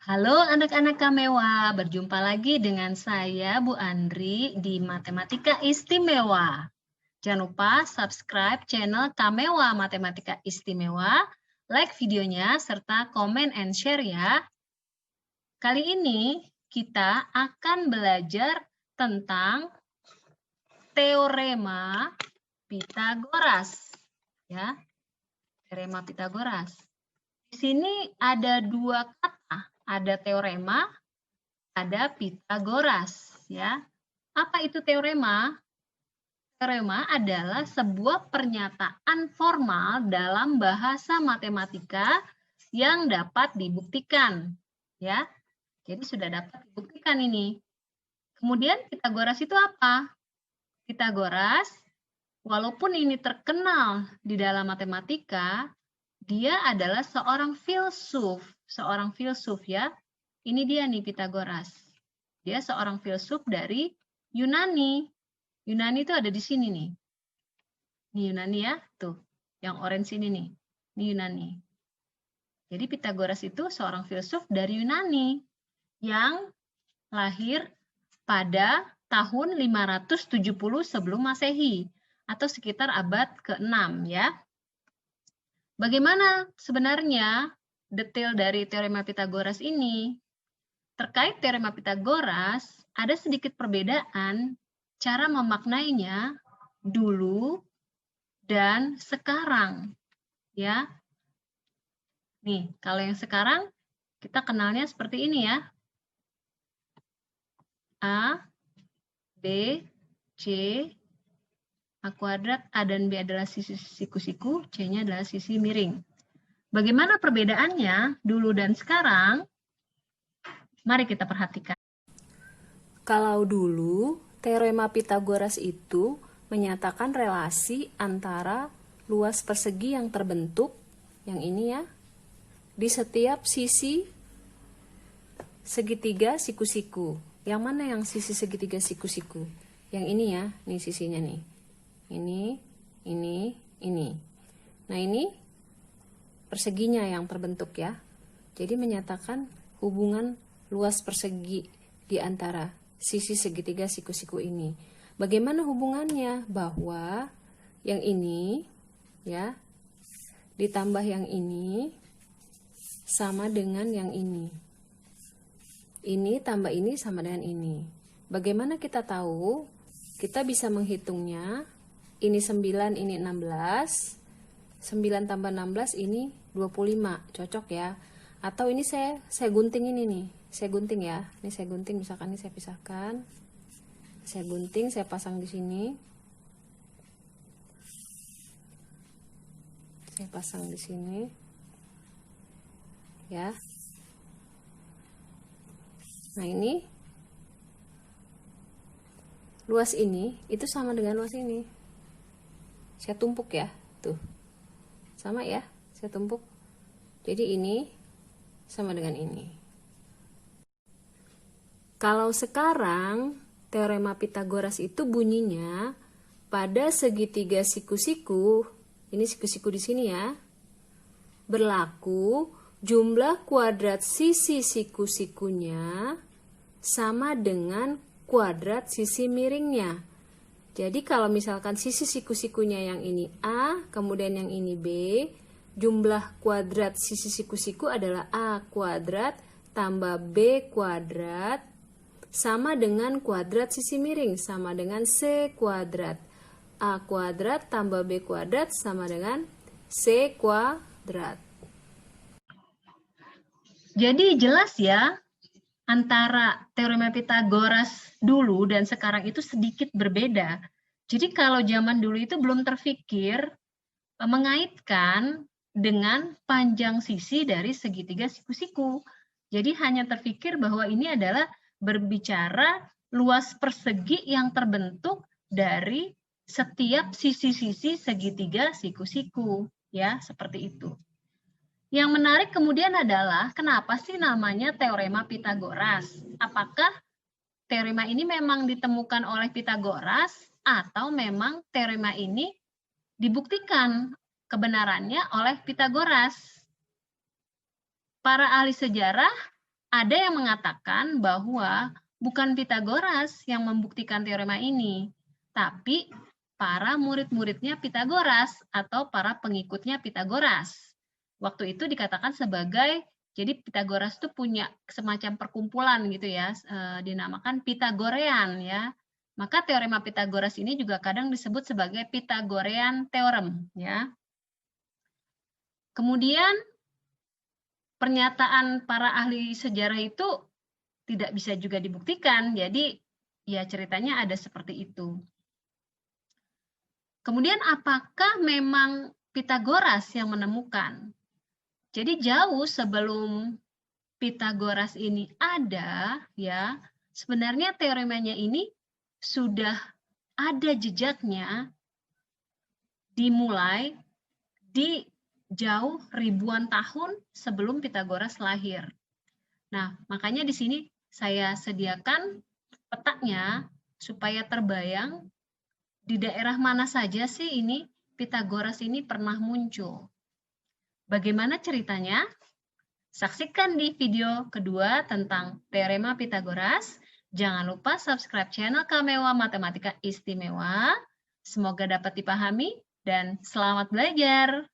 Halo anak-anak Kamewa, berjumpa lagi dengan saya Bu Andri di Matematika Istimewa. Jangan lupa subscribe channel Kamewa Matematika Istimewa, like videonya, serta komen and share ya. Kali ini kita akan belajar tentang teorema Pitagoras. Ya, teorema Pitagoras. Di sini ada dua kata, ada teorema, ada Pitagoras, ya. Apa itu teorema? Teorema adalah sebuah pernyataan formal dalam bahasa matematika yang dapat dibuktikan, ya. Jadi sudah dapat dibuktikan ini. Kemudian Pitagoras itu apa? Pitagoras, walaupun ini terkenal di dalam matematika, dia adalah seorang filsuf ya. Ini dia nih Pitagoras. Dia seorang filsuf dari Yunani. Yunani itu ada di sini nih. Ini Yunani ya, tuh. Yang orange ini nih. Ini Yunani. Jadi Pitagoras itu seorang filsuf dari Yunani yang lahir pada tahun 570 sebelum Masehi atau sekitar abad ke-6 ya. Bagaimana sebenarnya detail dari teorema Pitagoras ini? Terkait teorema Pitagoras, ada sedikit perbedaan cara memaknainya dulu dan sekarang. Ya. Nih, kalau yang sekarang kita kenalnya seperti ini ya. A, B, C, A kuadrat, A dan B adalah sisi siku-siku, C-nya adalah sisi miring. Bagaimana perbedaannya dulu dan sekarang? Mari kita perhatikan. Kalau dulu, teorema Pitagoras itu menyatakan relasi antara luas persegi yang terbentuk, yang ini ya, di setiap sisi segitiga siku-siku. Yang mana yang sisi segitiga siku-siku? Yang ini ya, nih sisinya nih. Ini. Nah ini perseginya yang terbentuk ya. Jadi menyatakan hubungan luas persegi di antara sisi segitiga siku-siku ini. Bagaimana hubungannya? Bahwa yang ini ya ditambah yang ini sama dengan yang ini. Ini tambah ini sama dengan ini. Bagaimana kita tahu? Kita bisa menghitungnya. Ini 9, ini 16. 9 tambah 16 ini 25. Cocok ya. Atau ini saya gunting ini nih. Saya gunting ya. Ini saya gunting, misalkan ini saya pisahkan. Saya gunting, saya pasang di sini. Saya pasang di sini. Ya. Nah, ini luas ini itu sama dengan luas ini. Saya tumpuk ya. Tuh. Sama ya, saya tumpuk. Jadi ini sama dengan ini. Kalau sekarang teorema Pitagoras itu bunyinya pada segitiga siku-siku, ini siku-siku di sini ya, berlaku jumlah kuadrat sisi siku-sikunya sama dengan kuadrat sisi miringnya. Jadi kalau misalkan sisi siku-sikunya yang ini A, kemudian yang ini B, jumlah kuadrat sisi siku-siku adalah A kuadrat tambah B kuadrat sama dengan kuadrat sisi miring, sama dengan C kuadrat. A kuadrat tambah B kuadrat sama dengan C kuadrat. Jadi jelas ya, antara teorema Pitagoras dulu dan sekarang itu sedikit berbeda. Jadi kalau zaman dulu itu belum terfikir mengaitkan dengan panjang sisi dari segitiga siku-siku. Jadi hanya terfikir bahwa ini adalah berbicara luas persegi yang terbentuk dari setiap sisi-sisi segitiga siku-siku, ya, seperti itu. Yang menarik kemudian adalah kenapa sih namanya teorema Pitagoras? Apakah teorema ini memang ditemukan oleh Pitagoras atau memang teorema ini dibuktikan kebenarannya oleh Pitagoras? Para ahli sejarah Ada yang mengatakan bahwa bukan Pitagoras yang membuktikan teorema ini, tapi para murid-muridnya Pitagoras atau para pengikutnya Pitagoras. Waktu itu dikatakan sebagai, jadi Pitagoras itu punya semacam perkumpulan gitu ya, dinamakan Pitagorean ya. Maka teorema Pitagoras ini juga kadang disebut sebagai Pythagorean Theorem ya. Kemudian pernyataan para ahli sejarah itu tidak bisa juga dibuktikan. Jadi ya ceritanya ada seperti itu. Kemudian apakah memang Pitagoras yang menemukan? Jadi jauh sebelum Pitagoras ini ada, ya, sebenarnya teoremanya ini sudah ada jejaknya dimulai di jauh ribuan tahun sebelum Pitagoras lahir. Nah, makanya di sini saya sediakan petanya supaya terbayang di daerah mana saja sih ini Pitagoras ini pernah muncul. Bagaimana ceritanya? Saksikan di video kedua tentang teorema Pitagoras. Jangan lupa subscribe channel Kamewa Matematika Istimewa. Semoga dapat dipahami dan selamat belajar.